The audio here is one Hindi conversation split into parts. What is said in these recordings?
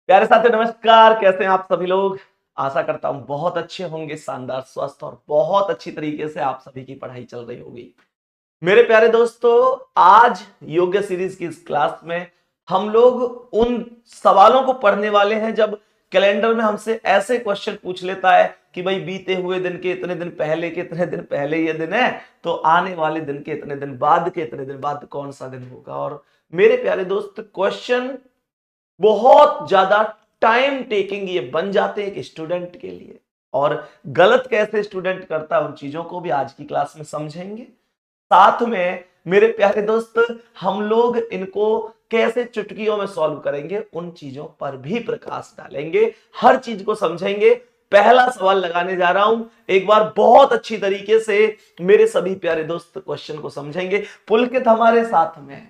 प्यारे साथियों नमस्कार, कैसे हैं आप सभी लोग। आशा करता हूं बहुत अच्छे होंगे, शानदार स्वस्थ और बहुत अच्छी तरीके से आप सभी की पढ़ाई चल रही होगी। मेरे प्यारे दोस्तों, आज योग्य सीरीज की इस क्लास में हम लोग उन सवालों को पढ़ने वाले हैं जब कैलेंडर में हमसे ऐसे क्वेश्चन पूछ लेता है कि भाई बीते हुए दिन के इतने दिन पहले के इतने दिन पहले ये दिन है, तो आने वाले दिन के इतने दिन बाद के इतने दिन बाद कौन सा दिन होगा। और मेरे प्यारे दोस्त, क्वेश्चन बहुत ज्यादा टाइम टेकिंग ये बन जाते हैं एक स्टूडेंट के लिए, और गलत कैसे स्टूडेंट करता है उन चीजों को भी आज की क्लास में समझेंगे। साथ में मेरे प्यारे दोस्त, हम लोग इनको कैसे चुटकियों में सॉल्व करेंगे उन चीजों पर भी प्रकाश डालेंगे, हर चीज को समझेंगे। पहला सवाल लगाने जा रहा हूं, एक बार बहुत अच्छी तरीके से मेरे सभी प्यारे दोस्त क्वेश्चन को समझेंगे। पुलकित हमारे साथ में है,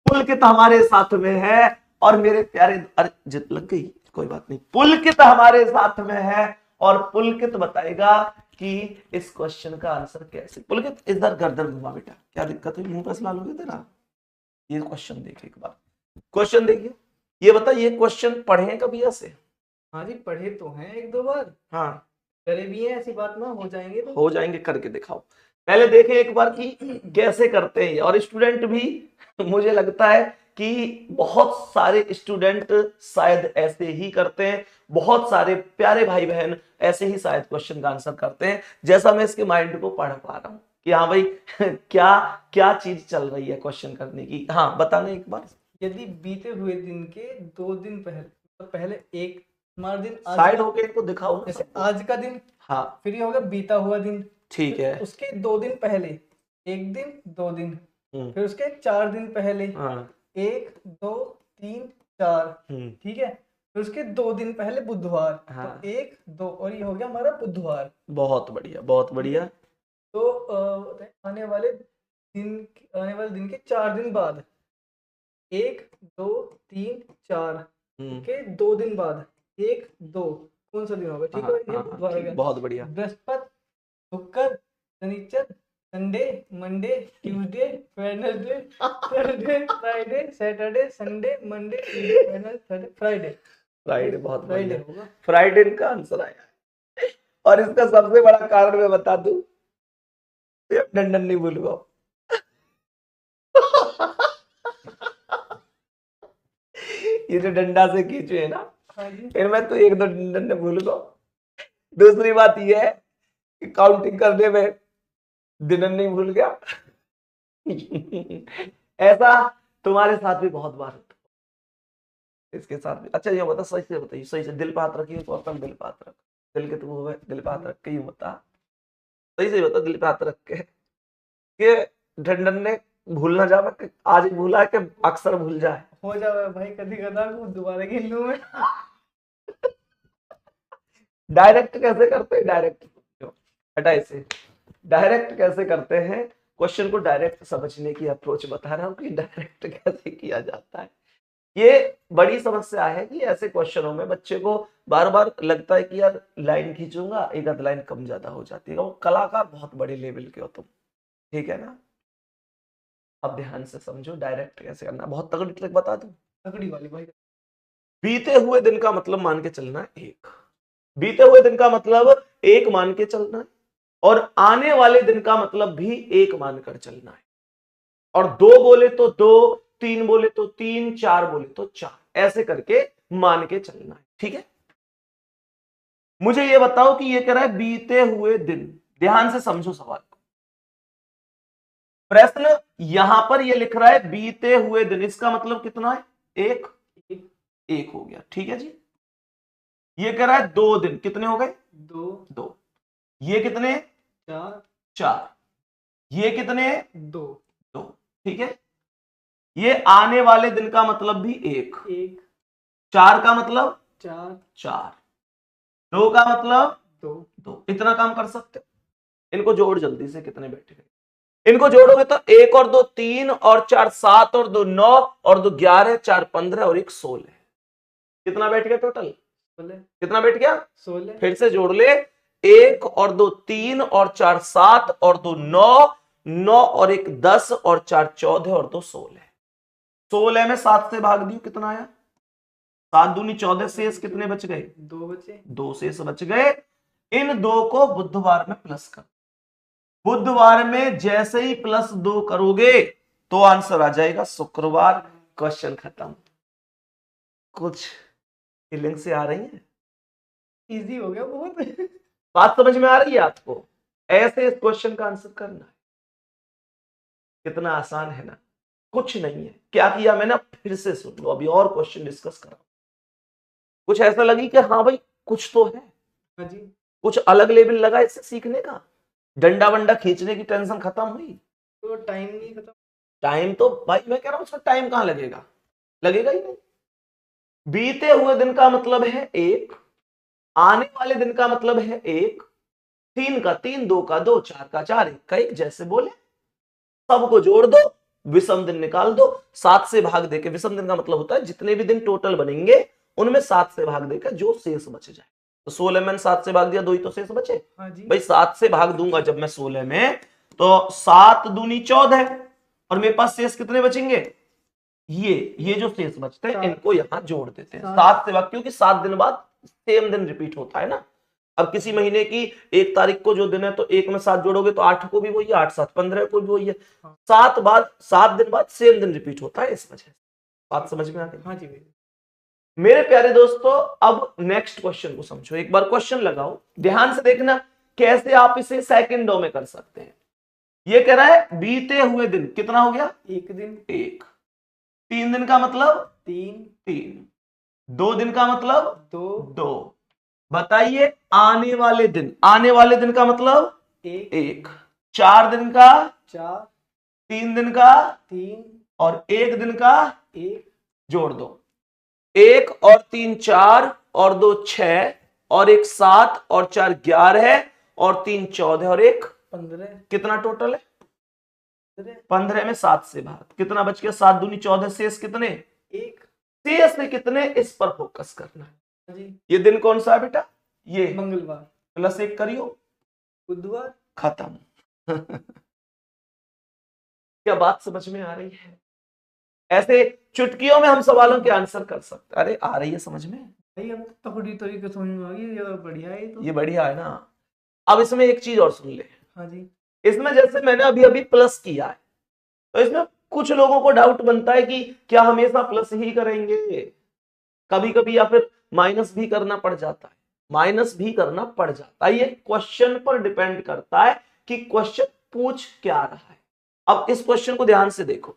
पुलकित हमारे साथ में है, और मेरे प्यारे, अरे जित लग गई, कोई बात नहीं। पुलकित हमारे साथ में है और पुलकित बताएगा कि इस क्वेश्चन का आंसर कैसे। पुलकित इधर गर्दन घुमा बेटा, क्या दिक्कत है, मुंह पर लाल हो गया तेरा। ये क्वेश्चन देखिए एक बार, क्वेश्चन देखिए। ये बता, ये क्वेश्चन पढ़े कभी ऐसे? हाँ जी, पढ़े तो हैं एक दो बार, हाँ, करे भी हैं, ऐसी बात ना हो जाएंगे तो। हो जाएंगे, करके दिखाओ। पहले देखें एक बार कि कैसे करते हैं, और स्टूडेंट भी मुझे लगता है कि बहुत सारे स्टूडेंट शायद ऐसे ही करते हैं, बहुत सारे प्यारे भाई बहन ऐसे ही शायद क्वेश्चन का आंसर करते हैं, जैसा मैं इसके माइंड को पढ़ पा रहा हूं कि हाँ भाई क्या क्या चीज चल रही है क्वेश्चन करने की। हाँ बताना एक बार। यदि बीते हुए दिन के 2 दिन पहले, तो पहले एक हमारा दिन आज साइड का, होके इनको दिखाओ ना जैसे सबको। आज का दिन, हाँ फिर ये होगा बीता हुआ दिन, ठीक फिर है। उसके 2 दिन पहले, एक दिन 2 दिन, फिर उसके 4 दिन पहले, हाँ 1 2 3 4, ठीक है। फिर उसके 2 दिन पहले बुधवार, हाँ, तो 1 2, और ये हो गया हमारा बुधवार। बहुत बढ़िया बहुत बढ़िया। तो आने वाले दिन के 4 दिन बाद, 1 2 3 4 के 2 दिन बाद, 1 2, कौन सा दिन होगा? ठीक है, ये बुधवार हो ठीक, गया। बहुत बढ़िया। बृहस्पति, शुक्र, शनिचर, Sunday, Monday, Tuesday, Wednesday, Thursday, Friday, Saturday, Sunday, Monday, Tuesday, Wednesday, Thursday, Friday. Friday, बहुत फ्राइडे बढ़िया। होगा। फ्राइडे का आंसर आया, और इसका सबसे बड़ा कारण मैं बता दूं, डंडन नहीं भूलूंगा। ये जो डंडा से खींचे है ना, हाँ जी। इनमें तो एक दो डंडन ने भूलूंगा। दूसरी बात ये है कि काउंटिंग करने में दिनन नहीं भूल गया। ऐसा तुम्हारे साथ भी बहुत बार होता है, इसके साथ भी। अच्छा ये बता, सही से बताइए, सही से दिल पे हाथ रखिए, तो अपन दिल पे हाथ रख, दिल के तुम हुए, दिल पे हाथ रख के यूं बता, सही से बता, दिल पे हाथ रख के कि ढंडन ने भूल ना जावे, कि आज ही भूला है कि अक्सर भूल जाए। हो जावे भाई, कभी कदा दोबारा गिन लूं मैं। डायरेक्ट कैसे करते हैं, डायरेक्ट हटा इसे, डायरेक्ट कैसे करते हैं, क्वेश्चन को डायरेक्ट समझने की अप्रोच बता रहा हूं कि डायरेक्ट कैसे किया जाता है। ये बड़ी समस्या है कि ऐसे क्वेश्चनों में बच्चे को बार बार लगता है कि यार लाइन खींचूंगा, एक आध लाइन कम ज्यादा हो जाती है। वो कलाकार बहुत बड़े लेवल के हो तुम, ठीक है ना। अब ध्यान से समझो डायरेक्ट कैसे करना, बहुत तगड़ी ट्रिक बता दूं। तगड़ी वाली भाई। बीते हुए दिन का मतलब मान के चलना है एक, बीते हुए दिन का मतलब एक मान के चलना है, और आने वाले दिन का मतलब भी एक मानकर चलना है। और दो बोले तो दो, तीन बोले तो तीन, चार बोले तो चार, ऐसे करके मान के चलना है, ठीक है। मुझे ये बताओ कि ये कह रहा है बीते हुए दिन, ध्यान से समझो सवाल को। प्रश्न यहां पर ये लिख रहा है बीते हुए दिन, इसका मतलब कितना है? एक, एक हो गया, ठीक है जी। ये कह रहा है 2 दिन, कितने हो गए? दो, दो। ये कितने? चार, चार। ये कितने? दो, दो, ठीक है। ये आने वाले दिन का मतलब भी एक, एक, चार का मतलब चार, चार, दो का मतलब दो, दो। इतना काम कर सकते हो। इनको जोड़ जल्दी से, कितने बैठे गए? इनको जोड़ोगे तो एक और दो तीन, और चार सात, और दो नौ, और दो 11, चार 15, और एक 16। कितना बैठ गया टोटल? 16। कितना बैठ गया? 16। फिर से जोड़ ले, एक और दो तीन, और चार सात, और दो नौ, नौ और एक 10, और चार 14, और दो 16। 16 में 7 से भाग दियो, कितना आया? 7 दूनी 14, शेष कितने बच गए? 2 बचे। 2 शेष बच गए। इन 2 को बुधवार में प्लस कर, बुधवार में जैसे ही +2 करोगे तो आंसर आ जाएगा शुक्रवार। क्वेश्चन खत्म। कुछ फीलिंग से आ रही है? इजी हो गया बहुत। बात समझ में आ रही है आपको? ऐसे इस क्वेश्चन का आंसर करना है। कितना आसान है ना, कुछ नहीं है। क्या किया मैंने? फिर से सुन लो, अभी और क्वेश्चन डिस्कस करा। कुछ ऐसा लगी कि हाँ भाई कुछ तो है, हाँ जी। कुछ अलग लेवल लगा इससे सीखने का, डंडा वंडा खींचने की टेंशन खत्म हुई। तो टाइम नहीं खत्म। टाइम तो भाई मैं कह रहा हूं उसमें टाइम कहां लगेगा, लगेगा ही नहीं। बीते हुए दिन का मतलब है 1, आने वाले दिन का मतलब है 1, 3 का 3, 2 का 2, 4 का 4, 1 का 1, जैसे बोले सबको जोड़ दो, विषम दिन निकाल दो, 7 से भाग देके। विषम दिन का मतलब होता है जितने भी दिन टोटल बनेंगे उनमें 7 से भाग देकर जो शेष बच जाए। तो 16 में 7 से भाग दिया, 2 ही तो शेष बचे। हाँ जी। भाई 7 से भाग दूंगा जब मैं 16 में, तो 7 दूनी 14 और मेरे पास शेष कितने बचेंगे? ये जो शेष बचते हैं इनको यहां जोड़ देते हैं 7 से भाग, क्योंकि 7 दिन बाद सेम दिन रिपीट होता है ना। अब किसी महीने की 1 तारीख को जो दिन है तो 1 में 7 जोड़ोगे तो 8 को भी वही है, 8 7 15 को भी वही है। 7 दिन बाद सेम दिन रिपीट होता है, इस वजह से। बात समझ में आ गई? हाँ जी। मेरे प्यारे दोस्तों, अब नेक्स्ट क्वेश्चन को समझो। एक बार क्वेश्चन लगाओ, ध्यान से देखना कैसे आप इसे सेकंडों में कर सकते हैं। ये कह रहा है बीते हुए दिन कितना हो गया? 1 दिन। 1। 3 दिन का मतलब 3। 2 दिन का मतलब 2। 2। बताइए आने वाले दिन, आने वाले दिन का मतलब 1। 4 दिन का 4। 3 दिन का 3 और 1 दिन का 1। जोड़ दो। 1 और 3 4 और 2 6 और 1 7 और 4 11 और 3 14 और 1 15। कितना टोटल है? 15 में 7 से भाग, कितना बच गया? 7 दूनी 14, शेष कितने? 1। शेष से कितने, इस पर फोकस करना है। जी। ये दिन कौन सा है बेटा? ये मंगलवार। +1 करियो, बुधवार। खत्म। क्या बात समझ में आ रही है? ऐसे चुटकियों में हम सवालों के आंसर कर सकते। अरे आ रही है समझ में? भाई अब थोड़ी तरीके समझ में आ गई, ये बढ़िया है। तो ये बढ़िया है ना। अब इसमें एक चीज और सुन ले। हाँ जी। इसमें जैसे मैंने अभी अभी प्लस किया है, तो इसमें कुछ लोगों को डाउट बनता है कि क्या हमेशा प्लस ही करेंगे, कभी कभी या फिर माइनस भी करना पड़ जाता है। माइनस भी करना पड़ जाता है, ये क्वेश्चन पर डिपेंड करता है कि क्वेश्चन पूछ क्या रहा है। अब इस क्वेश्चन को ध्यान से देखो।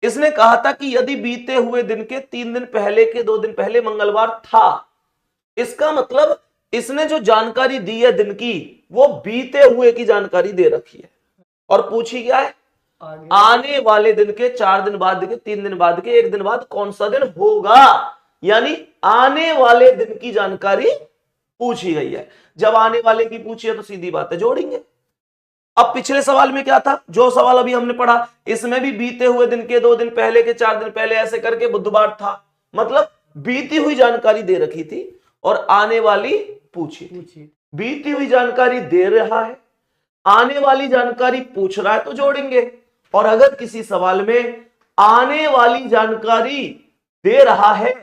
इसने कहा था कि यदि बीते हुए दिन के 3 दिन पहले के 2 दिन पहले मंगलवार था, इसका मतलब इसने जो जानकारी दी है दिन की, वो बीते हुए की जानकारी दे रखी है। और पूछी क्या है? आने वाले दिन के 4 दिन बाद के, 3 दिन बाद के, 1 दिन बाद कौन सा दिन होगा, यानी आने वाले दिन की जानकारी पूछी गई है। जब आने वाले की पूछी है तो सीधी बात है जोड़ेंगे। अब पिछले सवाल में क्या था, जो सवाल अभी हमने पढ़ा, इसमें भी बीते हुए दिन के 2 दिन पहले के, 4 दिन पहले, ऐसे करके बुधवार था। मतलब बीती हुई जानकारी दे रखी थी और आने वाली पूछी। बीती हुई जानकारी दे रहा है, आने वाली जानकारी पूछ रहा है, तो जोड़ेंगे। और अगर किसी सवाल में आने वाली जानकारी दे रहा है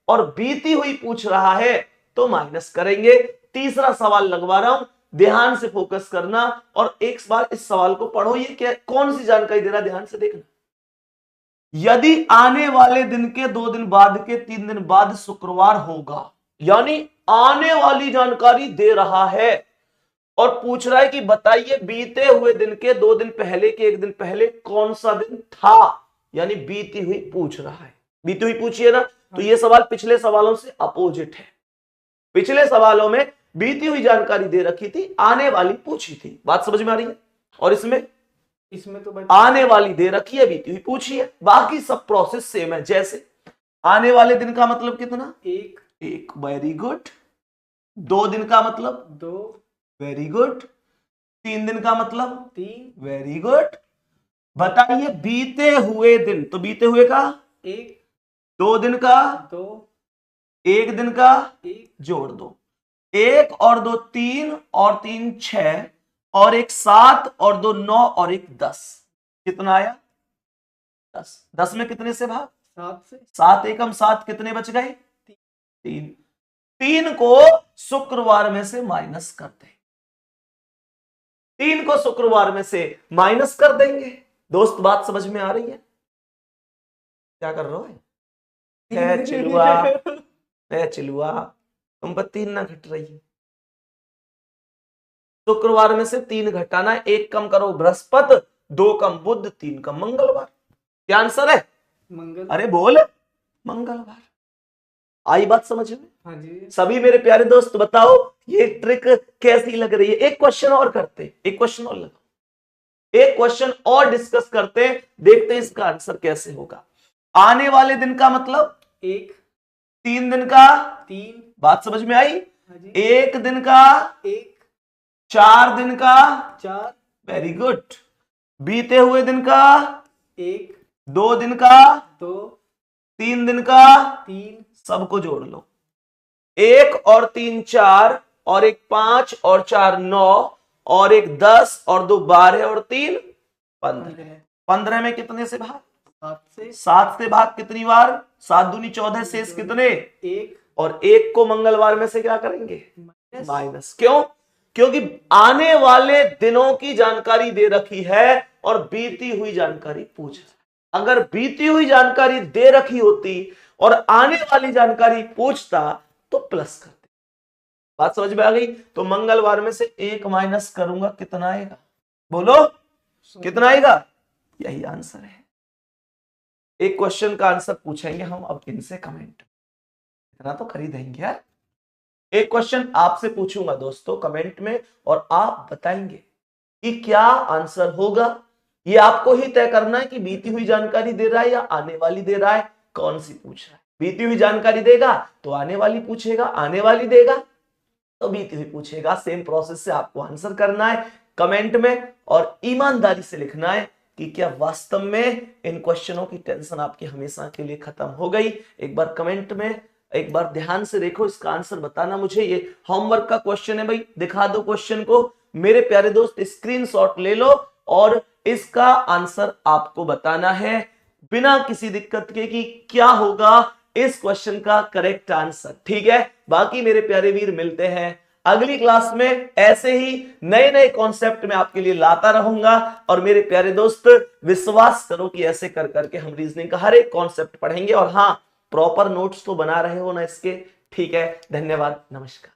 और बीती हुई पूछ रहा है तो माइनस करेंगे। तीसरा सवाल लगवा रहा हूं, ध्यान से फोकस करना और एक बार इस सवाल को पढ़ो। ये क्या, कौन सी जानकारी दे रहा है, ध्यान से देखना। यदि आने वाले दिन के 2 दिन बाद के 3 दिन बाद शुक्रवार होगा, यानी आने वाली जानकारी दे रहा है और पूछ रहा है कि बताइए बीते हुए दिन के 2 दिन पहले के 1 दिन पहले कौन सा दिन था, यानी बीती हुई पूछ रहा है। बीती हुई पूछिए ना, तो ये सवाल पिछले सवालों से अपोजिट है। पिछले सवालों में बीती हुई जानकारी दे रखी थी, आने वाली पूछी थी। बात समझ में आ रही है? और इसमें तो आने वाली दे रखी है, बीती हुई पूछी है, बाकी सब प्रोसेस सेम है। जैसे आने वाले दिन का मतलब कितना? 1। Very good. 2 दिन का मतलब 2। Very good. 3 दिन का मतलब 3। Very good. बताइए बीते हुए दिन, तो बीते हुए का 1। 2 दिन का 2। 1 दिन का 1 जोड़ दो। 1 और 2 3 और 3 6 और 1 7 और 2 9 और 1 10। कितना आया? 10। 10 में कितने से भाग? 7 से। 7 एकम 7, कितने बच गए? 3। 3 को शुक्रवार में से माइनस कर देंगे। 3 को शुक्रवार में से माइनस कर देंगे। दोस्त बात समझ में आ रही है? क्या कर रहे हो? चिलुआ तुम पर 3 ना घट रही है। शुक्रवार में से 3 घटाना, 1 कम करो बृहस्पति, 2 कम बुध, 3 कम मंगलवार। क्या आंसर है? मंगल। अरे बोल, मंगलवार। आई बात समझ में? हाँ जी। सभी मेरे प्यारे दोस्त बताओ ये ट्रिक कैसी लग रही है? एक क्वेश्चन और करते, एक क्वेश्चन और लगाओ, एक क्वेश्चन और डिस्कस करते, देखते हैं इसका आंसर कैसे होगा। आने वाले दिन का मतलब 1, 3 दिन का 3, बात समझ में आई? हाँ जी। 1 दिन का 1, 4 दिन का 4, वेरी गुड। बीते हुए दिन का 1, 2 दिन का 2, 3 दिन का 3, सबको जोड़ लो। 1 और 3 4 और 1 5 और 4 9 और 1 10 और 2 12 और 3 15। 15 में कितने से भाग? 7 से भाग कितनी बार? 7 दूनी 14, शेष कितने? 1। और 1 को मंगलवार में से क्या करेंगे? माइनस। क्यों? क्योंकि आने वाले दिनों की जानकारी दे रखी है और बीती हुई जानकारी पूछ रहा है। अगर बीती हुई जानकारी दे रखी होती और आने वाली जानकारी पूछता तो प्लस करते। बात समझ में आ गई? तो मंगलवार में से 1 माइनस करूंगा, कितना आएगा? बोलो कितना आएगा? यही आंसर है। एक क्वेश्चन का आंसर पूछेंगे हम अब इनसे कमेंट, इतना तो कर ही देंगे यार। एक क्वेश्चन आपसे पूछूंगा दोस्तों कमेंट में और आप बताएंगे कि क्या आंसर होगा। ये आपको ही तय करना है कि बीती हुई जानकारी दे रहा है या आने वाली दे रहा है, कौन सी पूछ रहा है। बीती हुई जानकारी देगा तो आने वाली पूछेगा, आने वाली देगा तो बीती हुई पूछेगा। सेम प्रोसेस से आपको आंसर करना है कमेंट में और ईमानदारी से लिखना है कि क्या वास्तव में इन क्वेश्चनों की टेंशन आपकी हमेशा के लिए खत्म हो गई। एक बार कमेंट में एक बार ध्यान से देखो, इसका आंसर बताना मुझे। ये होमवर्क का क्वेश्चन है भाई, दिखा दो क्वेश्चन को। मेरे प्यारे दोस्त स्क्रीनशॉट ले लो और इसका आंसर आपको बताना है बिना किसी दिक्कत के कि क्या होगा इस क्वेश्चन का करेक्ट आंसर। ठीक है? बाकी मेरे प्यारे वीर मिलते हैं अगली क्लास में। ऐसे ही नए नए कॉन्सेप्ट में आपके लिए लाता रहूंगा और मेरे प्यारे दोस्त विश्वास करो कि ऐसे कर करके हम रीजनिंग का हर एक कॉन्सेप्ट पढ़ेंगे। और हाँ, प्रॉपर नोट्स तो बना रहे हो ना इसके? ठीक है, धन्यवाद, नमस्कार।